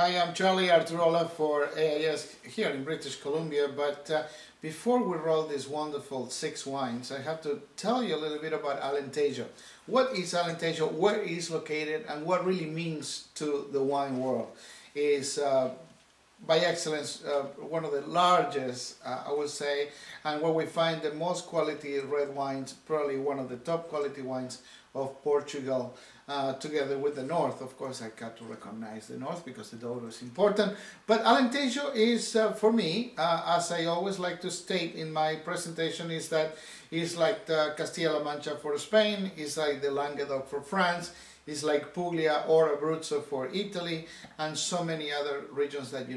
Hi, I'm Charlie Arturola for AIS here in British Columbia, but before we roll these wonderful 6 wines, I have to tell you a little bit about Alentejo. What is Alentejo, where it is located, and what really means to the wine world? Is by excellence one of the largest, I would say, and where we find the most quality red wines, probably one of the top quality wines of Portugal, together with the north. Of course, I got to recognize the north because the Douro is important. But Alentejo is, for me, as I always like to state in my presentation, is that it's like the Castilla-La Mancha for Spain, it's like the Languedoc for France, it's like Puglia or Abruzzo for Italy, and so many other regions that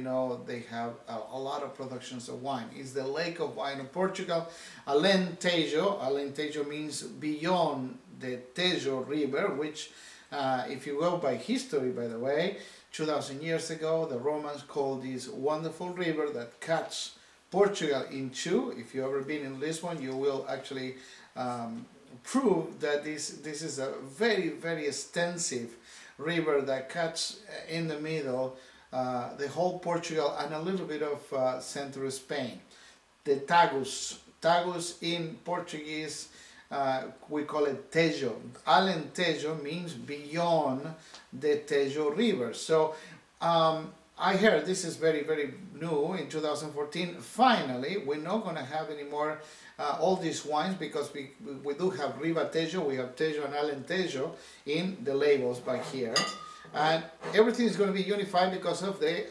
they have a lot of productions of wine. It's the lake of wine of Portugal. Alentejo means beyond the Tejo River, which if you go by history, by the way, 2000 years ago the Romans called this wonderful river that cuts Portugal in two. If you've ever been in Lisbon, you will actually prove that this is a very extensive river that cuts in the middle the whole Portugal and a little bit of central Spain. The Tagus in Portuguese, we call it Tejo. Alentejo means beyond the Tejo River. So I heard this is very new in 2014. Finally, we're not going to have any more all these wines, because we do have Ribatejo, we have Tejo and Alentejo in the labels back here, and everything is going to be unified because of the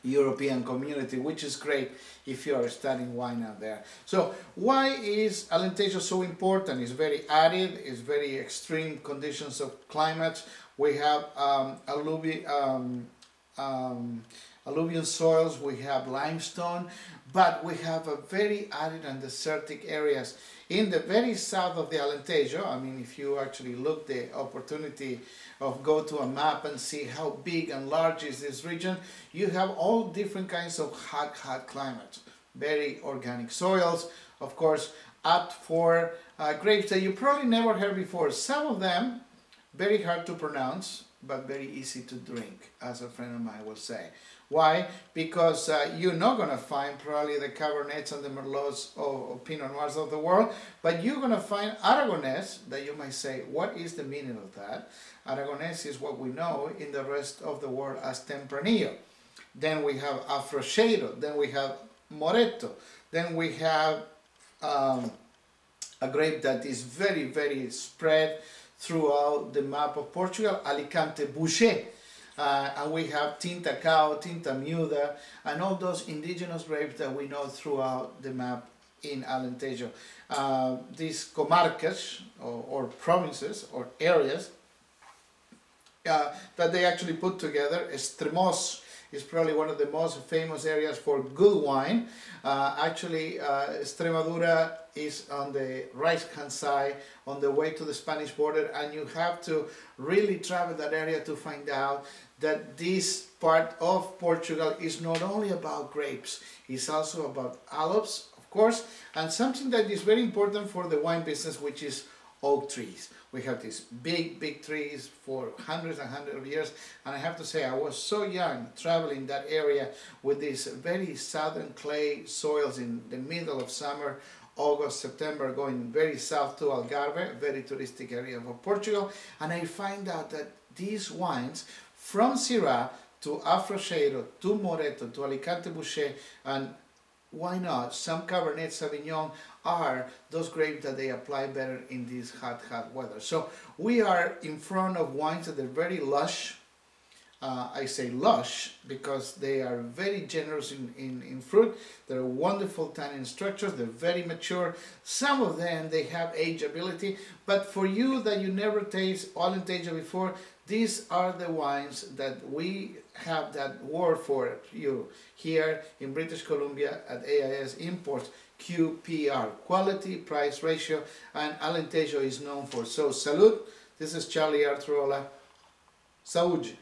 European community, which is great if you are studying wine out there. So why is Alentejo so important? It's very arid, it's very extreme conditions of climate. We have alluvial soils, we have limestone, but we have a very arid and desertic areas. In the very south of the Alentejo, I mean, if you actually look the opportunity of go to a map and see how big and large is this region, you have all different kinds of hot climates, very organic soils, of course, apt for grapes that you probably never heard before. Some of them very hard to pronounce, but very easy to drink, as a friend of mine will say. Why? Because you're not going to find probably the Cabernets and the Merlots or Pinot Noirs of the world, but you're going to find Aragonese that you might say, what is the meaning of that? Aragonese is what we know in the rest of the world as Tempranillo. Then we have Afrocheiro, then we have Moreto, then we have a grape that is very spread throughout the map of Portugal, Alicante Bouschet. And we have Tinta Cao, Tinta Miúda, and all those indigenous grapes that we know throughout the map in Alentejo. These comarcas, or provinces, or areas, that they actually put together. Extremos is probably one of the most famous areas for good wine. Actually, Extremadura is on the right-hand side, on the way to the Spanish border, and you have to really travel that area to find out that this part of Portugal is not only about grapes, it's also about olives, of course, and something that is very important for the wine business, which is oak trees. We have these big trees for hundreds and hundreds of years, and I have to say I was so young traveling that area with these very southern clay soils in the middle of summer, August, September, going very south to Algarve, very touristic area of Portugal, and I find out that these wines from Syrah to Afrocheiro to Moreto to Alicante Bouschet, and why not some Cabernet Sauvignon, are those grapes that they apply better in this hot weather. So we are in front of wines that are very lush. I say lush because they are very generous in fruit. They're wonderful tannin structures. They're very mature. Some of them, they have ageability. But for you that you never taste Alentejo before, these are the wines that we have that word for you here in British Columbia at AIS Imports, QPR, quality price ratio, and Alentejo is known for. So salud. This is Charlie Arturola. Saúde.